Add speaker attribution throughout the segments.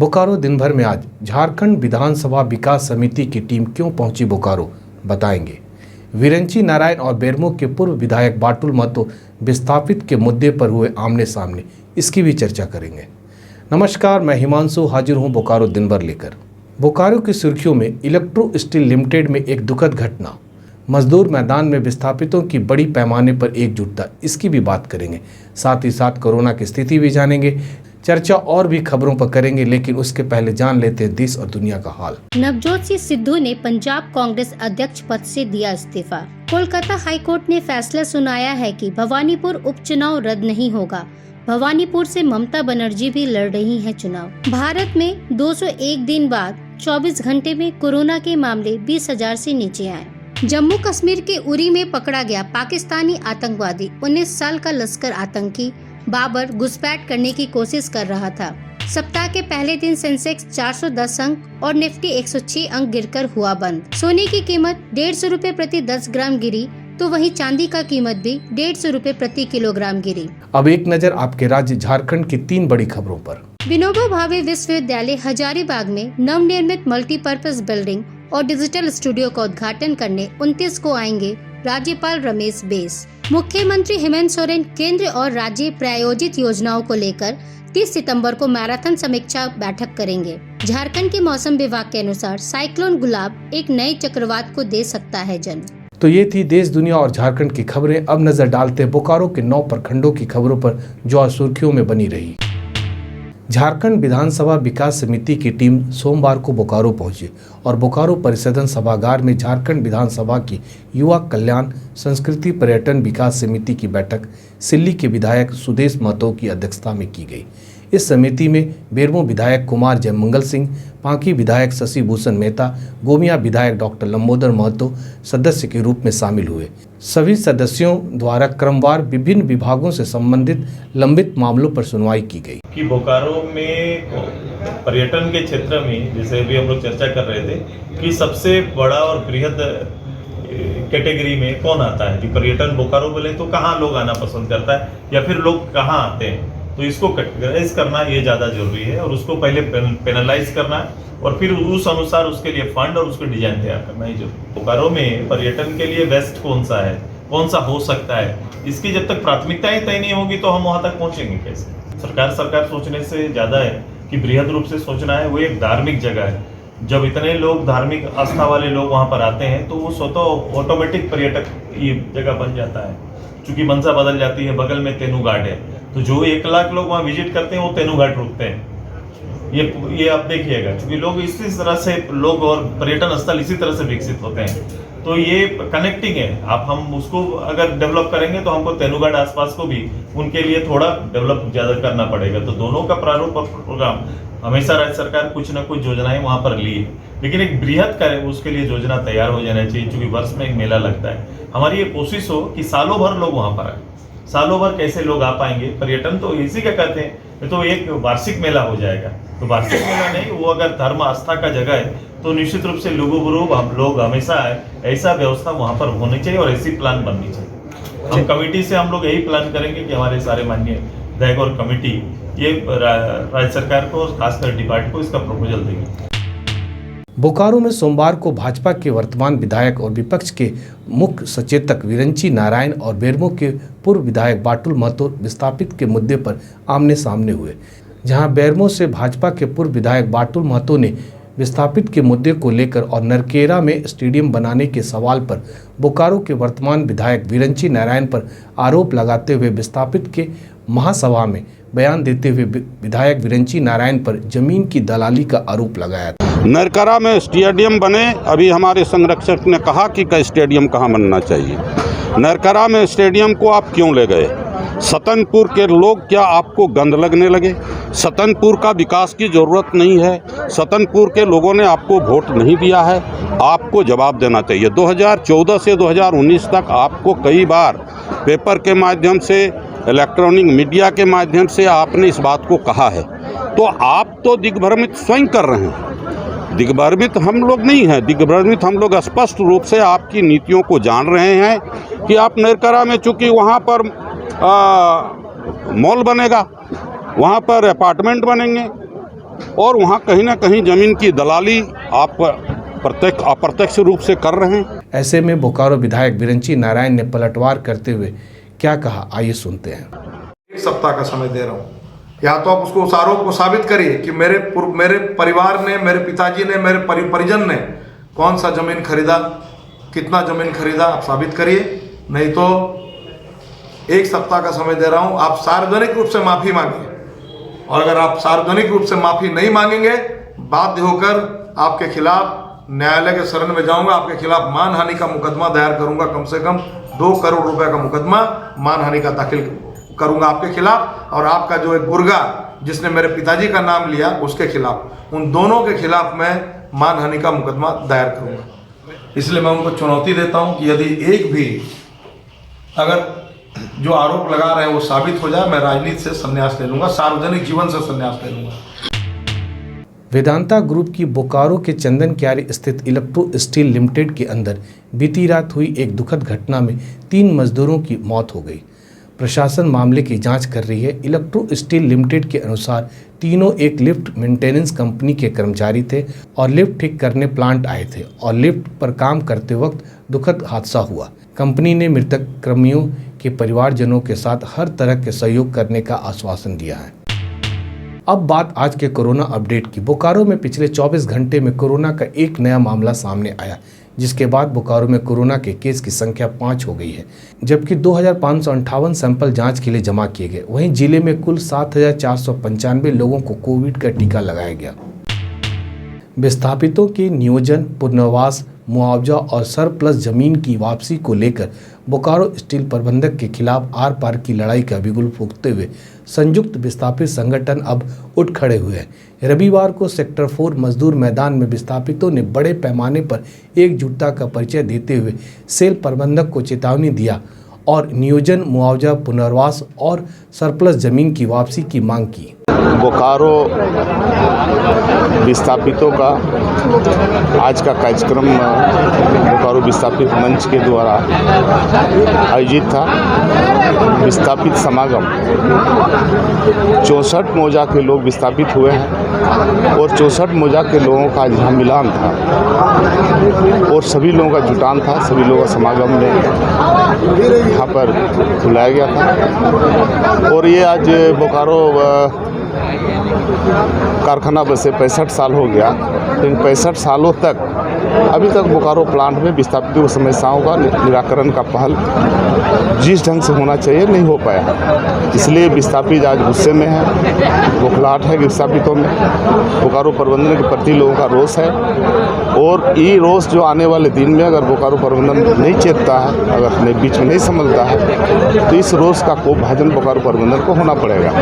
Speaker 1: बोकारो दिन भर में आज झारखंड विधानसभा विकास समिति की टीम क्यों पहुंची बोकारो, बताएंगे। विरंची नारायण और बेरमो के पूर्व विधायक बाटुल महतो विस्थापित के मुद्दे पर हुए आमने सामने, इसकी भी चर्चा करेंगे। नमस्कार, मैं हिमांशु हाजिर हूं बोकारो दिन भर लेकर। बोकारो की सुर्खियों में इलेक्ट्रो स्टील लिमिटेड में एक दुखद घटना, मजदूर मैदान में विस्थापितों की बड़ी पैमाने पर एकजुटता, इसकी भी बात करेंगे। साथ ही साथ कोरोना की स्थिति भी जानेंगे। चर्चा और भी खबरों पर करेंगे, लेकिन उसके पहले जान लेते हैं देश और दुनिया का हाल।
Speaker 2: नवजोत सिंह सिद्धू ने पंजाब कांग्रेस अध्यक्ष पद से दिया इस्तीफा। कोलकाता हाईकोर्ट ने फैसला सुनाया है कि भवानीपुर उपचुनाव रद्द नहीं होगा। भवानीपुर से ममता बनर्जी भी लड़ रही हैं चुनाव। भारत में 201 दिन बाद 24 घंटे में कोरोना के मामले 20,000 से नीचे आए। जम्मू कश्मीर के उरी में पकड़ा गया पाकिस्तानी आतंकवादी 19 साल का लश्कर आतंकी बाबर घुसपैठ करने की कोशिश कर रहा था। सप्ताह के पहले दिन सेंसेक्स 410 अंक और निफ्टी 106 अंक गिरकर हुआ बंद। सोने की कीमत 150 रुपए प्रति 10 ग्राम गिरी, तो वहीं चांदी का कीमत भी 150 रुपए प्रति किलोग्राम गिरी।
Speaker 1: अब एक नजर आपके राज्य झारखंड की 3 बड़ी खबरों पर।
Speaker 2: विनोबा भावे विश्वविद्यालय हजारीबाग में नवनिर्मित मल्टीपर्पज बिल्डिंग और डिजिटल स्टूडियो का उद्घाटन करने 29 को आएंगे राज्यपाल रमेश बैस। मुख्यमंत्री हेमंत सोरेन केंद्र और राज्य प्रायोजित योजनाओं को लेकर 30 सितंबर को मैराथन समीक्षा बैठक करेंगे। झारखंड के मौसम विभाग के अनुसार साइक्लोन गुलाब एक नए चक्रवात को दे सकता है जन्म।
Speaker 1: तो ये थी देश, दुनिया और झारखंड की खबरें। अब नजर डालते हैं बोकारो के 9 प्रखंडों की खबरों पर, जो आज सुर्खियों में बनी रही। झारखंड विधानसभा विकास समिति की टीम सोमवार को बोकारो पहुंची और बोकारो परिसदन सभागार में झारखंड विधानसभा की युवा कल्याण, संस्कृति, पर्यटन विकास समिति की बैठक सिल्ली के विधायक सुदेश महतो की अध्यक्षता में की गई। इस समिति में बेरमो विधायक कुमार जयमंगल सिंह, पांकी विधायक शशि भूषण मेहता, गोमिया विधायक डॉक्टर लंबोदर महतो सदस्य के रूप में शामिल हुए। सभी सदस्यों द्वारा क्रमवार विभिन्न विभागों से संबंधित लंबित मामलों पर सुनवाई की गई।
Speaker 3: कि बोकारो में पर्यटन के क्षेत्र में, जैसे अभी हम लोग चर्चा कर रहे थे कि सबसे बड़ा और बृहद कैटेगरी में कौन आता है, कि पर्यटन बोकारो बोले तो कहाँ लोग आना पसंद करता है या फिर लोग कहाँ आते हैं, तो इसको कैटेगराइज करना ये ज़्यादा जरूरी है और उसको पहले पेनलाइज करना और फिर उस अनुसार उसके लिए फंड और उसको डिजाइन तैयार करना ही जरूरी। बोकारो में पर्यटन के लिए बेस्ट कौन सा है, कौन सा हो सकता है, इसकी जब तक प्राथमिकताएं तय नहीं होगी तो हम वहाँ तक पहुँचेंगे कैसे। सरकार सोचने से ज़्यादा है कि बृहद रूप से सोचना है। वो एक धार्मिक जगह है, जब इतने लोग धार्मिक आस्था वाले लोग वहाँ पर आते हैं तो वो स्वतः ऑटोमेटिक पर्यटक ये जगह बन जाता है। चूँकि मंशा बदल जाती है, बगल में तेनू घाट है, तो जो 1 लाख लोग वहाँ विजिट करते हैं वो तेनू घाट रुकते हैं। ये आप देखिएगा, क्योंकि लोग इसी तरह से लोग और पर्यटन स्थल इसी तरह से विकसित होते हैं, तो ये कनेक्टिंग है। आप हम उसको अगर डेवलप करेंगे तो हमको तेनू घाट आसपास को भी उनके लिए थोड़ा डेवलप ज़्यादा करना पड़ेगा। तो दोनों का प्रारूप और प्रोग्राम हमेशा राज्य सरकार कुछ ना कुछ योजनाएं वहाँ पर ली है, लेकिन एक बृहद करे उसके लिए योजना तैयार हो जाना चाहिए। क्योंकि वर्ष में एक मेला लगता है, हमारी ये कोशिश हो कि सालों भर लोग वहाँ पर आए। सालों भर कैसे लोग आ पाएंगे, पर्यटन तो इसी का कहते हैं, तो एक वार्षिक मेला हो जाएगा। तो वार्षिक मेला नहीं, वो अगर धर्म आस्था का जगह है तो निश्चित रूप से लोग हमेशा आए, ऐसा व्यवस्था वहाँ पर होनी चाहिए और ऐसी प्लान बननी चाहिए। हम कमेटी से हम लोग यही प्लान करेंगे कि हमारे सारे माननीय विधायक और कमेटी ये राज्य सरकार को और खासकर डिपार्टमेंट को इसका प्रपोजल देंगे।
Speaker 1: बोकारो में सोमवार को भाजपा के वर्तमान विधायक और विपक्ष के मुख्य सचेतक विरंची नारायण और बेरमो के पूर्व विधायक बाटुल महतो विस्थापित के मुद्दे पर आमने सामने हुए। जहां बेरमो से भाजपा के पूर्व विधायक बाटुल महतो ने विस्थापित के मुद्दे को लेकर और नरकेरा में स्टेडियम बनाने के सवाल पर बोकारो के वर्तमान विधायक विरंची नारायण पर आरोप लगाते हुए विस्थापित के महासभा में बयान देते हुए विधायक विरंची नारायण पर जमीन की दलाली का आरोप लगाया था।
Speaker 4: नरकरा में स्टेडियम बने, अभी हमारे संरक्षक ने कहा कि स्टेडियम कहाँ बनना चाहिए। नरकरा में स्टेडियम को आप क्यों ले गए? सतनपुर के लोग क्या आपको गंद लगने लगे? सतनपुर का विकास की ज़रूरत नहीं है? सतनपुर के लोगों ने आपको वोट नहीं दिया है? आपको जवाब देना चाहिए। 2014 से 2019 तक आपको कई बार पेपर के माध्यम से, इलेक्ट्रॉनिक मीडिया के माध्यम से आपने इस बात को कहा है, तो आप तो दिग्भ्रमित स्वयं कर रहे हैं। दिग्भ्रमित हम लोग नहीं हैं, दिग्भ्रमित हम लोग स्पष्ट रूप से आपकी नीतियों को जान रहे हैं कि आप नरकरा में, चूँकि वहाँ पर मॉल बनेगा, वहाँ पर अपार्टमेंट बनेंगे, और वहाँ कहीं ना कहीं ज़मीन की दलाली आप प्रत्यक्ष अप्रत्यक्ष रूप से कर रहे हैं।
Speaker 1: ऐसे में बोकारो विधायक बिरंची नारायण ने पलटवार करते हुए क्या कहा, आइए सुनते हैं।
Speaker 5: 1 सप्ताह का समय दे रहा हूँ, या तो आप उसको उस आरोप को साबित करिए कि मेरे परिवार ने, मेरे पिताजी ने, मेरे परिजन ने कौन सा जमीन खरीदा, कितना जमीन खरीदा, आप साबित करिए। नहीं तो 1 सप्ताह का समय दे रहा हूँ, आप सार्वजनिक रूप से माफी मांगिए। और अगर आप सार्वजनिक रूप से माफी नहीं मांगेंगे, बाध्य होकर आपके खिलाफ न्यायालय के शरण में जाऊंगा, आपके खिलाफ मानहानि का मुकदमा दायर करूंगा। कम से कम 2 करोड़ रुपए का मुकदमा मानहानि का दाखिल करूंगा आपके खिलाफ, और आपका जो एक गुर्गा जिसने मेरे पिताजी का नाम लिया उसके खिलाफ, उन दोनों के खिलाफ मैं मानहानि का मुकदमा दायर करूंगा। इसलिए मैं उनको चुनौती देता हूं कि यदि एक भी अगर जो आरोप लगा रहे हैं वो साबित हो जाए, मैं राजनीति से संन्यास ले लूंगा, सार्वजनिक जीवन से संन्यास ले लूंगा।
Speaker 1: वेदांता ग्रुप की बोकारो के चंदन क्यारी स्थित इलेक्ट्रो स्टील लिमिटेड के अंदर बीती रात हुई एक दुखद घटना में 3 मजदूरों की मौत हो गई। प्रशासन मामले की जांच कर रही है। इलेक्ट्रो स्टील लिमिटेड के अनुसार तीनों एक लिफ्ट मेंटेनेंस कंपनी के कर्मचारी थे और लिफ्ट ठीक करने प्लांट आए थे और लिफ्ट पर काम करते वक्त दुखद हादसा हुआ। कंपनी ने मृतक कर्मियों के परिवारजनों के साथ हर तरह के सहयोग करने का आश्वासन दिया है। अब बात आज के कोरोना अपडेट की। बोकारो में पिछले 24 घंटे में कोरोना का एक नया मामला सामने आया, जिसके बाद बोकारो में कोरोना के केस की संख्या 5 हो गई है, जबकि 2558 सैंपल जांच के लिए जमा किए गए। वहीं जिले में कुल 7495 लोगों को कोविड का टीका लगाया गया। विस्थापितों के नियोजन, पुनर्वास, मुआवजा और सरप्लस जमीन की वापसी को लेकर बोकारो स्टील प्रबंधक के खिलाफ आर पार की लड़ाई का बिगुल फूंकते हुए संयुक्त विस्थापित संगठन अब उठ खड़े हुए हैं। रविवार को सेक्टर 4 मजदूर मैदान में विस्थापितों ने बड़े पैमाने पर एकजुटता का परिचय देते हुए सेल प्रबंधक को चेतावनी दिया और नियोजन, मुआवजा, पुनर्वास और सरप्लस जमीन की वापसी की मांग की।
Speaker 6: बोकारो विस्थापितों का आज का कार्यक्रम बोकारो विस्थापित मंच के द्वारा आयोजित था। विस्थापित समागम 64 मौजा के लोग विस्थापित हुए हैं और 64 मौजा के लोगों का यहाँ मिलान था और सभी लोगों का जुटान था। सभी लोगों का समागम में यहाँ पर बुलाया गया था और ये आज बोकारो कारखाना बसे 65 साल हो गया, लेकिन 65 सालों तक अभी तक बोकारो प्लांट में विस्थापितों की समस्याओं का निराकरण का पहल जिस ढंग से होना चाहिए नहीं हो पाया। इसलिए विस्थापित आज गुस्से में है, बौखलाहट है विस्थापितों में। बोकारो प्रबंधन के प्रति लोगों का रोष है और ये रोष जो आने वाले दिन में अगर बोकारो प्रबंधन नहीं चेतता है, अगर अपने बीच में नहीं समझता है, तो इस रोष का कोपभाजन बोकारो प्रबंधन को होना पड़ेगा।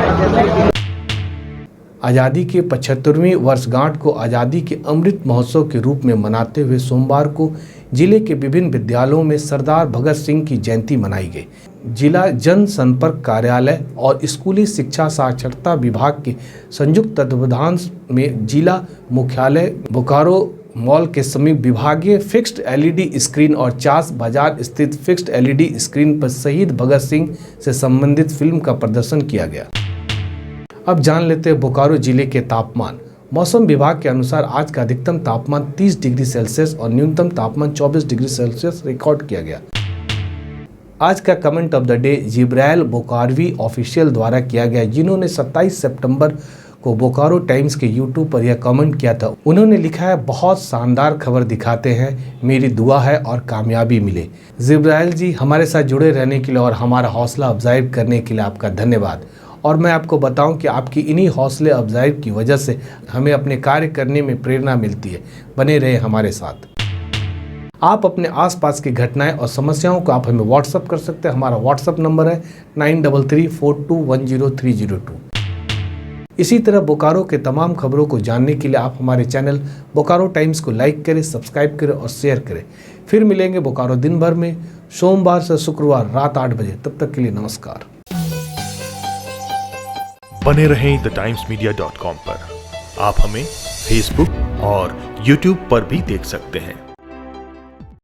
Speaker 1: आज़ादी के 75वीं वर्षगांठ को आज़ादी के अमृत महोत्सव के रूप में मनाते हुए सोमवार को जिले के विभिन्न विद्यालयों में सरदार भगत सिंह की जयंती मनाई गई। जिला जनसंपर्क कार्यालय और स्कूली शिक्षा साक्षरता विभाग के संयुक्त तत्वावधान में जिला मुख्यालय बोकारो मॉल के समीप विभागीय फिक्स्ड एलईडी स्क्रीन और चास बाजार स्थित फिक्स्ड एलईडी स्क्रीन पर शहीद भगत सिंह से संबंधित फिल्म का प्रदर्शन किया गया। अब जान लेते हैं बोकारो जिले के तापमान। मौसम विभाग के अनुसार आज का अधिकतम तापमान 30 डिग्री सेल्सियस और न्यूनतम तापमान 24 डिग्री सेल्सियस रिकॉर्ड किया गया। आज का comment of the day Jibrail Bokarvi official द्वारा किया गया, जिन्होंने 27 सितंबर को बोकारो टाइम्स के यूट्यूब पर यह कमेंट किया था। उन्होंने लिखा है, बहुत शानदार खबर दिखाते हैं, मेरी दुआ है और कामयाबी मिले। जिब्राइल जी, हमारे साथ जुड़े रहने के लिए और हमारा हौसला अफजाई करने के लिए आपका धन्यवाद। और मैं आपको बताऊं कि आपकी इन्हीं हौसले अफजाई की वजह से हमें अपने कार्य करने में प्रेरणा मिलती है। बने रहे हमारे साथ। आप अपने आसपास की घटनाएं और समस्याओं को आप हमें व्हाट्सअप कर सकते हैं। हमारा व्हाट्सअप नंबर है 9334210302। इसी तरह बोकारो के तमाम खबरों को जानने के लिए आप हमारे चैनल बोकारो टाइम्स को लाइक करें, सब्सक्राइब करें और शेयर करें। फिर मिलेंगे बोकारो दिन भर में, सोमवार से शुक्रवार रात 8 बजे। तब तक के लिए नमस्कार।
Speaker 7: बने रहें thetimes media.com पर। आप हमें फेसबुक और यूट्यूब पर भी देख सकते हैं।